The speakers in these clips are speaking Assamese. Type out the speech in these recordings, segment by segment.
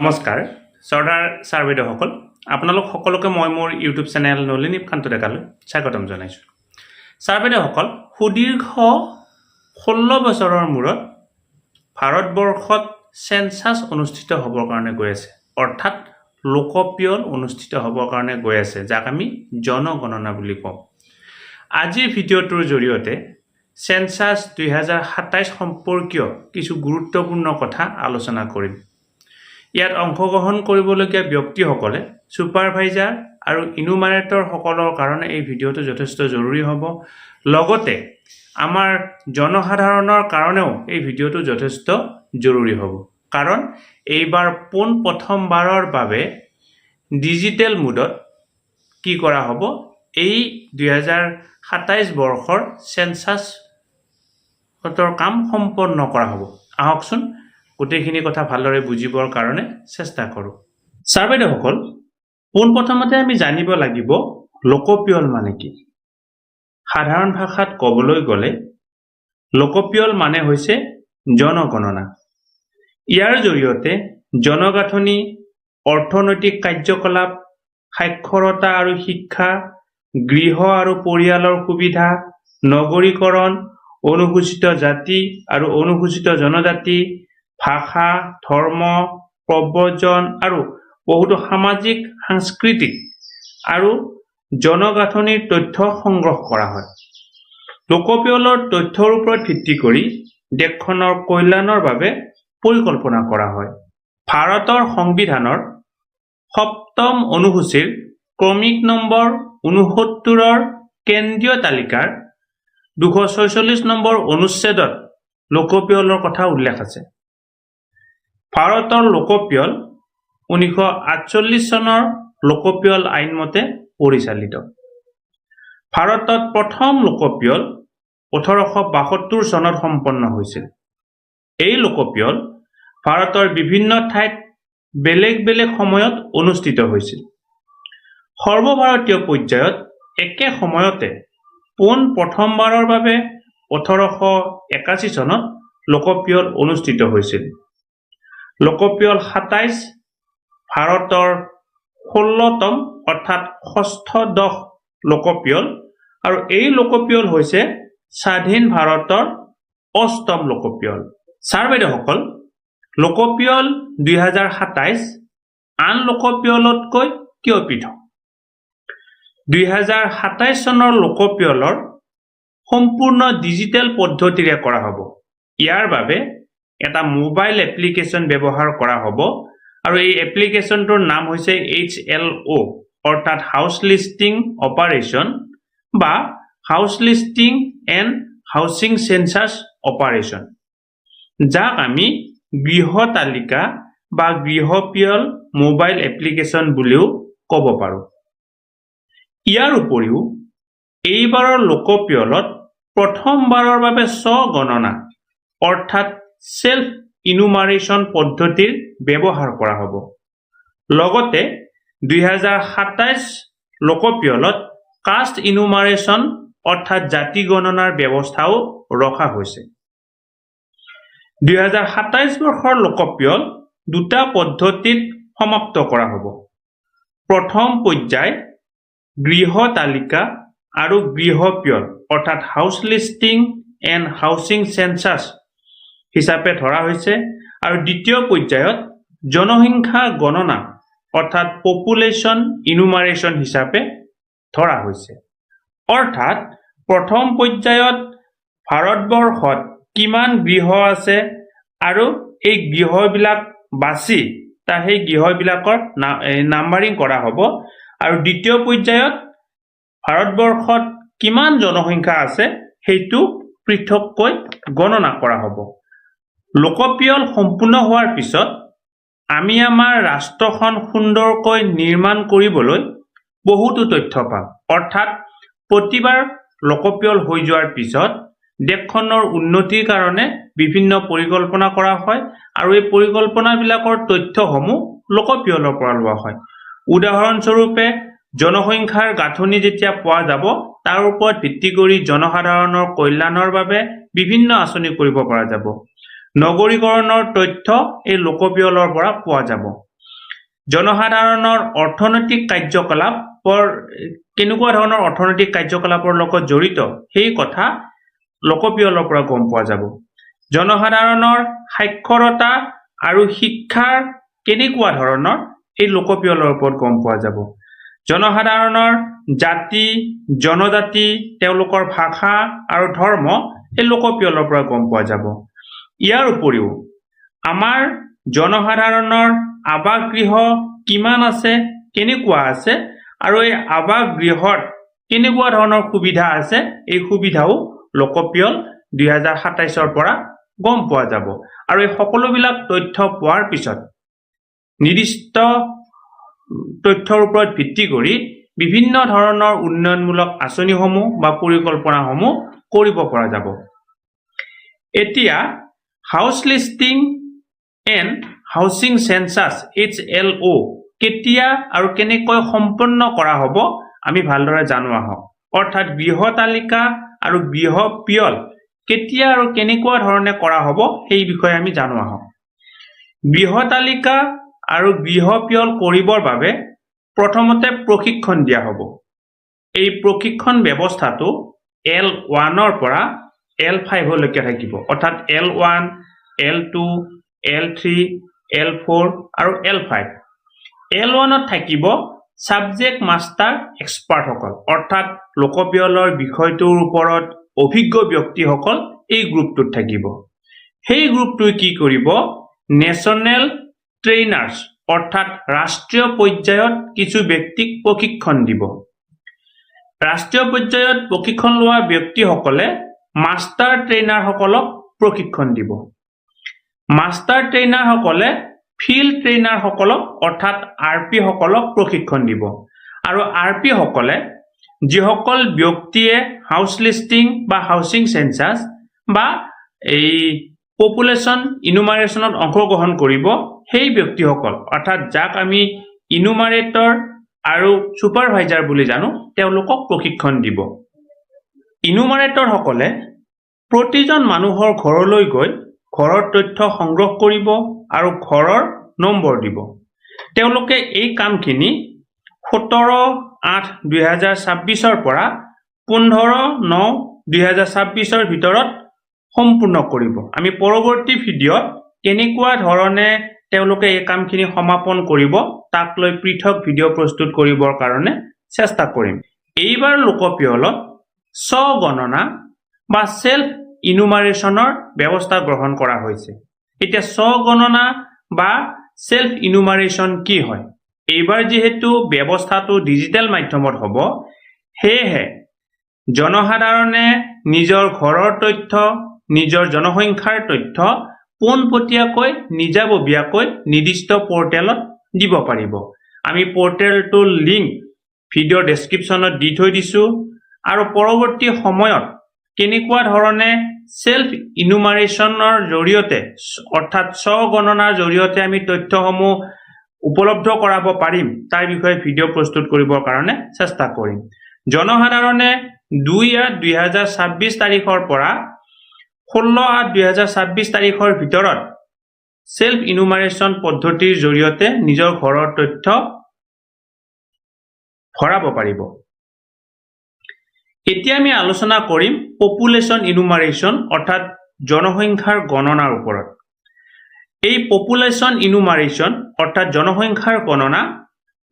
নমস্কাৰ সৰ্দাৰ সাৰ্ভেদসকল আপোনালোক সকলোকে মই মোৰ ইউটিউব চেনেল নলিনী কান্ত ডেকালৈ স্বাগতম জনাইছোঁ। সাৰ্ভেদসকল সুদীৰ্ঘ 16 বছৰৰ মূৰত ভাৰতবৰ্ষত সেন্সাস অনুষ্ঠিত হ'বৰ কাৰণে গৈ আছে, অৰ্থাৎ লোকপিয়ল অনুষ্ঠিত হ'বৰ কাৰণে গৈ আছে, যাক আমি জনগণনা বুলি কওঁ। আজিৰ ভিডিঅ'টোৰ জৰিয়তে সেন্সাস 2027 সম্পৰ্কীয় কিছু গুৰুত্বপূৰ্ণ কথা আলোচনা কৰিম। ইয়াত অংশগ্ৰহণ কৰিবলগীয়া ব্যক্তিসকলে সুপাৰভাইজাৰ আৰু ইনুমাৰেটৰ সকলৰ কাৰণে এই ভিডিঅ'টো যথেষ্ট জৰুৰী হ'ব। লগতে আমাৰ জনসাধাৰণৰ কাৰণেও এই ভিডিঅ'টো যথেষ্ট জৰুৰী হ'ব, কাৰণ এইবাৰ প্ৰথমবাৰৰ বাবে ডিজিটেল মোডত কি কৰা হ'ব, এই 2027 বৰ্ষৰ সেন্সাছৰ কাম সম্পন্ন কৰা হ'ব। আহকচোন গোটেইখিনি কথা ভালদৰে বুজিবৰ কাৰণে চেষ্টা কৰোঁ। ছাৰবাইদেউসকল, পোনপ্ৰথমতে আমি জানিব লাগিব লোকপিয়ল মানে কি। সাধাৰণ ভাষাত ক'বলৈ গ'লে লোকপিয়ল মানে হৈছে জনগণনা। ইয়াৰ জৰিয়তে জনগাঁথনি, অৰ্থনৈতিক কাৰ্যকলাপ, সাক্ষৰতা আৰু শিক্ষা, গৃহ আৰু পৰিয়ালৰ সুবিধা, নগৰীকৰণ, অনুসূচিত জাতি আৰু অনুসূচিত জনজাতি, ভাষা, ধৰ্ম, প্ৰব্ৰজন আৰু বহুতো সামাজিক, সাংস্কৃতিক আৰু জনগাঁথনিৰ তথ্য সংগ্ৰহ কৰা হয়। লোকপিয়লৰ তথ্যৰ ওপৰত ভিত্তি কৰি দেশখনৰ কল্যাণৰ বাবে পৰিকল্পনা কৰা হয়। ভাৰতৰ সংবিধানৰ 7ম অনুসূচীৰ ক্ৰমিক নম্বৰ 69ৰ কেন্দ্ৰীয় তালিকাৰ 246 নম্বৰ অনুচ্ছেদত লোকপিয়লৰ কথা উল্লেখ আছে। ভাৰতৰ লোকপিয়ল 1948 চনৰ লোকপিয়ল আইন মতে পৰিচালিত। ভাৰতত প্ৰথম লোকপিয়ল 1872 চনত সম্পন্ন হৈছিল। এই লোকপিয়ল ভাৰতৰ বিভিন্ন ঠাইত বেলেগ বেলেগ সময়ত অনুষ্ঠিত হৈছিল। সৰ্বভাৰতীয় পৰ্যায়ত একে সময়তে প্ৰথমবাৰৰ বাবে 1881 চনত লোকপিয়ল অনুষ্ঠিত হৈছিল। লোকপিয়ল 27 ভাৰতৰ 16তম অৰ্থাৎ ষষ্ঠদশ লোকপিয়ল, আৰু এই লোকপিয়ল হৈছে স্বাধীন ভাৰতৰ 8ম লোকপিয়ল। ছাৰ বাইদেউসকল, লোকপিয়ল 2027 আন লোকপিয়লতকৈ কিয় পৃথক? 2027 চনৰ লোকপিয়লৰ সম্পূৰ্ণ ডিজিটেল পদ্ধতিৰে কৰা হ'ব। ইয়াৰ বাবে এটা মোবাইল এপ্লিকেশ্যন ব্যৱহাৰ কৰা হ'ব, আৰু এই এপ্লিকেশ্যনটোৰ নাম হৈছে HLO অৰ্থাৎ হাউচ লিষ্টিং অপাৰেশ্যন বা house listing and housing census operation, যাক আমি গৃহ তালিকা বা গৃহপিয়ল মোবাইল এপ্লিকেশ্যন বুলিও ক'ব পাৰোঁ। ইয়াৰ উপৰিও এইবাৰৰ লোকপিয়লত প্ৰথমবাৰৰ বাবে স্বগণনা অৰ্থাৎ সেল্ফ ইনুমাৰেশ্যন পদ্ধতিৰ ব্যৱহাৰ কৰা হ'ব। লগতে 2027 লোকপিয়লত কাষ্ট ইনুমাৰেশ্যন অৰ্থাৎ জাতি গণনাৰ ব্যৱস্থাও ৰখা হৈছে। 2027 বৰ্ষৰ লোকপিয়ল দুটা পদ্ধতিত সমাপ্ত কৰা হ'ব। প্ৰথম পৰ্যায় গৃহ তালিকা আৰু গৃহপিয়ল অৰ্থাৎ হাউচ লিষ্টিং এণ্ড হাউচিং সেন্সাছ হিচাপে ধৰা হৈছে, আৰু দ্বিতীয় পৰ্যায়ত জনসংখ্যা গণনা অৰ্থাৎ পপুলেশ্যন ইনুমাৰেশ্যন হিচাপে ধৰা হৈছে। অৰ্থাৎ প্ৰথম পৰ্যায়ত ভাৰতবৰ্ষত কিমান গৃহ আছে আৰু এই গৃহবিলাক বাছি সেই গৃহবিলাকৰ নাম্বাৰিং কৰা হ'ব, আৰু দ্বিতীয় পৰ্যায়ত ভাৰতবৰ্ষত কিমান জনসংখ্যা আছে সেইটো পৃথককৈ গণনা কৰা হ'ব। লোকপিয়ল সম্পূৰ্ণ হোৱাৰ পিছত আমি আমাৰ ৰাষ্ট্ৰখন সুন্দৰকৈ নিৰ্মাণ কৰিবলৈ বহুতো তথ্য পাম। অৰ্থাৎ প্ৰতিবাৰ লোকপিয়ল হৈ যোৱাৰ পিছত দেশখনৰ উন্নতিৰ কাৰণে বিভিন্ন পৰিকল্পনা কৰা হয়, আৰু এই পৰিকল্পনাবিলাকৰ তথ্যসমূহ লোকপিয়লৰ পৰা লোৱা হয়। উদাহৰণস্বৰূপে জনসংখ্যাৰ গাঁথনি যেতিয়া পোৱা যাব, তাৰ ওপৰত ভিত্তি কৰি জনসাধাৰণৰ কল্যাণৰ বাবে বিভিন্ন আঁচনি কৰিব পৰা যাব। নগৰীকৰণৰ তথ্য এই লোকপিয়লৰ পৰা পোৱা যাব। জনসাধাৰণৰ অৰ্থনৈতিক কাৰ্যকলাপৰ কেনেকুৱা ধৰণৰ অৰ্থনৈতিক কাৰ্যকলাপৰ লগত জড়িত সেই কথা লোকপিয়লৰ পৰা গম পোৱা যাব জনসাধাৰণৰ সাক্ষৰতা আৰু শিক্ষাৰ কেনেকুৱা ধৰণৰ এই লোকপিয়লৰ ওপৰত গম পোৱা যাব জনসাধাৰণৰ জাতি জনজাতি তেওঁলোকৰ ভাষা আৰু ধৰ্ম এই লোকপিয়লৰ পৰা গম পোৱা যাব ইয়াৰ উপৰিও আমাৰ জনসাধাৰণৰ আৱাসগৃহ কিমান আছে কেনেকুৱা আছে আৰু এই আৱাসগৃহত কেনেকুৱা ধৰণৰ সুবিধা আছে এই সুবিধাও লোকপিয়ল 2027 ৰ পৰা গম পোৱা যাব আৰু এই সকলোবিলাক তথ্য পোৱাৰ পিছত নিৰ্দিষ্ট তথ্যৰ ওপৰত ভিত্তি কৰি বিভিন্ন ধৰণৰ উন্নয়নমূলক আঁচনিসমূহ বা পৰিকল্পনাসমূহ কৰিব পৰা যাব এতিয়া house listing and housing census HLO কেতিয়া আৰু কেনেকৈ সম্পন্ন কৰা হ'ব আমি ভালদৰে জানো আহক অৰ্থাৎ গৃহ তালিকা আৰু গৃহ পিয়ল কেতিয়া আৰু কেনেকুৱা ধৰণে কৰা হ'ব সেই বিষয়ে আমি জানো আহক গৃহ তালিকা আৰু গৃহ পিয়ল কৰিবৰ বাবে প্ৰথমতে প্ৰশিক্ষণ দিয়া হ'ব এই প্ৰশিক্ষণ ব্যৱস্থাটো L1 ৰ পৰা L5 লৈকে থাকিব অৰ্থাৎ L1 L2 L3 L4 আৰু L5 L1 ত থাকিব সাবজেক্ট মাষ্টাৰ এক্সপাৰ্ট সকল অৰ্থাৎ লোকপিয়লৰ বিষয়টোৰ ওপৰত অভিজ্ঞ ব্যক্তিসকল এই গ্ৰুপটোত থাকিব সেই গ্ৰুপটোই কি কৰিব নেশ্যনেল ট্ৰেইনাৰ্ছ অৰ্থাৎ ৰাষ্ট্ৰীয় পৰ্যায়ত কিছু ব্যক্তিক প্ৰশিক্ষণ দিব ৰাষ্ট্ৰীয় পৰ্যায়ত প্ৰশিক্ষণ লোৱা ব্যক্তিসকলে মাষ্টাৰ ট্ৰেইনাৰ সকলক প্ৰশিক্ষণ দিব মাষ্টাৰ ট্ৰেইনাৰ সকলে ফিল্ড ট্ৰেইনাৰ সকলক অৰ্থাৎ আৰপি সকলক প্ৰশিক্ষণ দিব আৰু আৰপি সকলে যিসকল ব্যক্তিয়ে হাউচ লিষ্টিং বা হাউচিং সেন্সাস বা এই পপুলেশন ইনুমাৰেশনত অংশগ্ৰহণ কৰিব সেই ব্যক্তিসকল অৰ্থাৎ যাক আমি ইনুমাৰেটৰ আৰু সুপাৰভাইজাৰ বুলি জানো তেওঁলোকক প্ৰশিক্ষণ দিব ইনুমাৰেটৰ সকলে প্ৰতিজন মানুহৰ ঘৰলৈ গৈ ঘৰৰ তথ্য সংগ্ৰহ কৰিব আৰু ঘৰৰ নম্বৰ দিব তেওঁলোকে এই কামখিনি 17/8/2026 ৰ পৰা 15/9/2026 ৰ ভিতৰত সম্পূৰ্ণ কৰিব আমি পৰৱৰ্তী ভিডিঅ'ত কেনেকুৱা ধৰণে তেওঁলোকে এই কামখিনি সমাপন কৰিব তাক লৈ পৃথক ভিডিঅ' প্ৰস্তুত কৰিবৰ কাৰণে চেষ্টা কৰিম এইবাৰ লোকপিয়লত স্বগণনা বা সেলফ ইনুমাৰেশনৰ ব্যৱস্থা গ্ৰহণ কৰা হৈছে এতিয়া স্বগণনা বা সেলফ ইনুমাৰেশন কি হয় এইবাৰ যেহেতু ব্যৱস্থাটো ডিজিটেল মাধ্যমত হ'ব হেহে জনসাধাৰণে নিজৰ ঘৰৰ তথ্য নিজৰ জনসংখ্যাৰ তথ্য পোনপটীয়াকৈ নিজাববীয়াকৈ নিৰ্দিষ্ট পৰ্টেলত দিব পাৰিব আমি পৰ্টেলটোৰ লিংক ভিডিঅ' ডেসক্ৰিপচনত দি থৈ দিছো আৰু পৰৱৰ্তী সময়ত কেনেকুৱা ধৰণে সেলফ ইনুমাৰেশনৰ জৰিয়তে অৰ্থাৎ স্বগণনাৰ জৰিয়তে আমি তথ্যসমূহ উপলব্ধ কৰাব পাৰিম তাৰ বিষয়ে ভিডিঅ' প্ৰস্তুত কৰিবৰ কাৰণে চেষ্টা কৰিম জনসাধাৰণে 2/8/2026 তাৰিখৰ পৰা 16/8/2026 তাৰিখৰ ভিতৰত সেলফ ইনুমাৰেশন পদ্ধতিৰ জৰিয়তে নিজৰ ঘৰৰ তথ্য ভৰাব পাৰিব এতিয়া আমি আলোচনা কৰিম পপুলেশন ইনুমাৰেশন অৰ্থাৎ জনসংখ্যাৰ গণনাৰ ওপৰত এই পপুলেশন ইনুমাৰেশন অৰ্থাৎ জনসংখ্যাৰ গণনা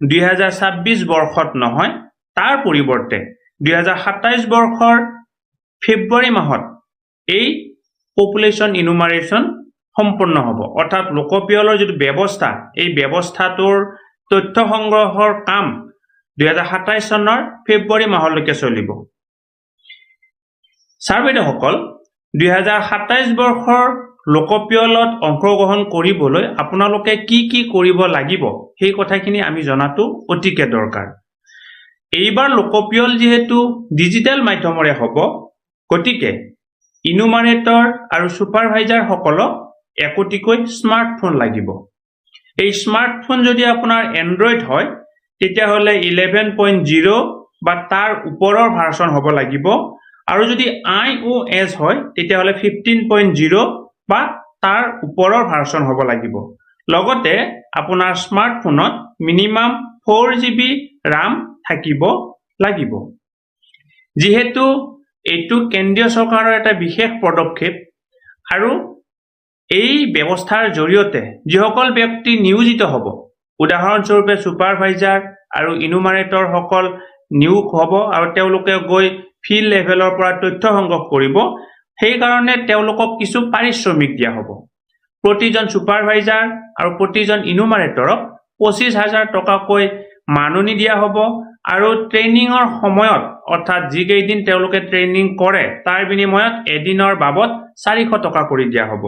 2026 বৰ্ষত নহয় তাৰ পৰিৱৰ্তে 2027 বৰ্ষৰ ফেব্ৰুৱাৰী মাহত এই পপুলেশন ইনুমাৰেশন সম্পূৰ্ণ হ'ব অৰ্থাৎ লোকপিয়লৰ যিটো ব্যৱস্থা এই ব্যৱস্থাটোৰ তথ্য সংগ্ৰহৰ কাম 2027 চনৰ ফেব্ৰুৱাৰী মাহলৈকে চলিব সাৰ্ভেয়ৰসকল 2027 বৰ্ষৰ লোকপিয়লত অংশগ্ৰহণ কৰিবলৈ আপোনালোকে কি কৰিব লাগিব সেই কথাখিনি আমি জনাটো অতিকে দৰকাৰ এইবাৰ লোকপিয়ল যেহেতু ডিজিটেল মাধ্যমৰে হ'ব গতিকে ইনুমাৰেটৰ আৰু সুপাৰভাইজাৰ সকলক একোটিকৈ স্মাৰ্টফোন লাগিব এই স্মাৰ্টফোন যদি আপোনাৰ এন্ড্ৰইড হয় তেতিয়াহ'লে 11.0 বা তাৰ ওপৰৰ ভাৰ্সন হ'ব লাগিব আৰু যদি iOS হয় তেতিয়াহ'লে 15.0 বা তাৰ ওপৰৰ ভাৰ্সন হ'ব লাগিব লগতে আপোনাৰ স্মাৰ্টফোনত মিনিমাম 4GB RAM থাকিব লাগিব যেহেতু এইটো কেন্দ্ৰীয় চৰকাৰৰ এটা বিশেষ পদক্ষেপ আৰু এই ব্যৱস্থাৰ জৰিয়তে যিসকল ব্যক্তি নিয়োজিত হ'ব উদাহৰণস্বৰূপে সুপাৰভাইজাৰ আৰু ইনুমাৰেটৰ সকল নিয়োগ হ'ব আৰু তেওঁলোকে গৈ ফিল্ড লেভেলৰ পৰা তথ্য সংগ্ৰহ কৰিব সেই কাৰণে তেওঁলোকক কিছু পাৰিশ্ৰমিক দিয়া হ'ব প্ৰতিজন সুপাৰভাইজাৰ আৰু প্ৰতিজন ইনুমাৰেটৰক 25,000 টকাকৈ মাননি দিয়া হ'ব আৰু ট্ৰেইনিংৰ সময়ত অৰ্থাৎ যিকেইদিন তেওঁলোকে ট্ৰেইনিং কৰে তাৰ বিনিময়ত এদিনৰ বাবদ 400 টকা কৰি দিয়া হ'ব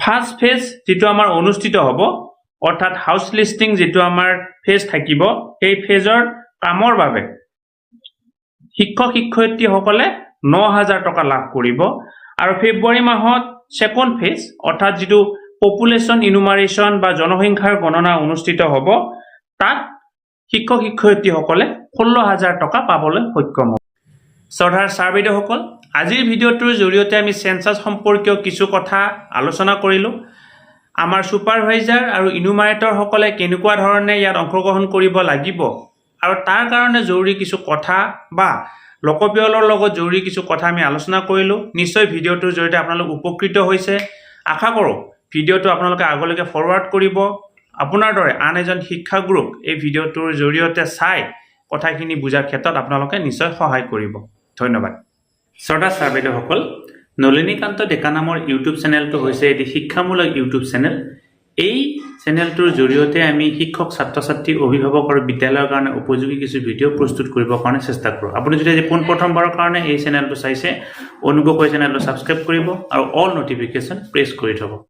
ফাৰ্ষ্ট ফেজ যেটো আমাৰ অনুষ্ঠিত হ'ব অৰ্থাৎ হাউস লিস্টিং যেটো আমাৰ ফেজ থাকিব এই ফেজৰ কামৰ বাবে শিক্ষক শিক্ষয়িত্ৰীসকলে 9,000 টকা লাভ কৰিব আৰু ফেব্ৰুৱাৰী মাহত সেকেন্ড ফেজ অৰ্থাৎ যেটো পপুলেশন ইনুমাৰেশন বা জনসংখ্যাৰ গণনা অনুষ্ঠিত হ'ব তাত শিক্ষক শিক্ষয়িত্ৰীসকলে 16,000 টকা পাবলৈ সক্ষম হ'ব সৰ্দাৰ ছাৰবেদসকল আজিৰ ভিডিঅ'টোৰ জৰিয়তে আমি সেন্সাস সম্পৰ্কীয় কিছু কথা আলোচনা কৰিলো আমাৰ সুপাৰভাইজাৰ আৰু ইনুমাৰেটৰ সকলে কেনেকুৱা ধৰণে ইয়াত অংশগ্ৰহণ কৰিব লাগিব আৰু তাৰ কাৰণে জৰুৰী কিছু কথা বা লোকপিয়লৰ লগত জৰুৰী কিছু কথা আমি আলোচনা কৰিলো নিশ্চয় ভিডিঅ'টোৰ জৰিয়তে আপোনালোক উপকৃত হৈছে আশা কৰো ভিডিঅ'টো আপোনালোকে আগলৈকে ফৰৱাৰ্ড কৰিব আপোনাৰ দৰে আন এজন শিক্ষাগুৰুক এই ভিডিঅ'টোৰ জৰিয়তে চাই কথাখিনি বুজাৰ ক্ষেত্ৰত আপোনালোকে নিশ্চয় সহায় কৰিব ধন্যবাদ সৰ্দাৰ ছাৰবেদসকল নলিনী কান্ত ডেকা নামৰ ইউটিউব চেনেলটো হৈছে এটি শিক্ষামূলক ইউটিউব চেনেল এই চেনেলটোৰ জৰিয়তে আমি শিক্ষক ছাত্ৰ ছাত্ৰী অভিভাৱক আৰু বিদ্যালয়ৰ কাৰণে উপযোগী কিছু ভিডিঅ' প্ৰস্তুত কৰিবৰ কাৰণে চেষ্টা কৰোঁ আপুনি যদি আজি প্ৰথমবাৰৰ কাৰণে এই চেনেলটো চাইছে অনুগ্ৰহ কৰি চেনেলটো সাবস্ক্ৰাইব কৰিব আৰু অল নটিফিকেশন প্ৰেছ কৰি থব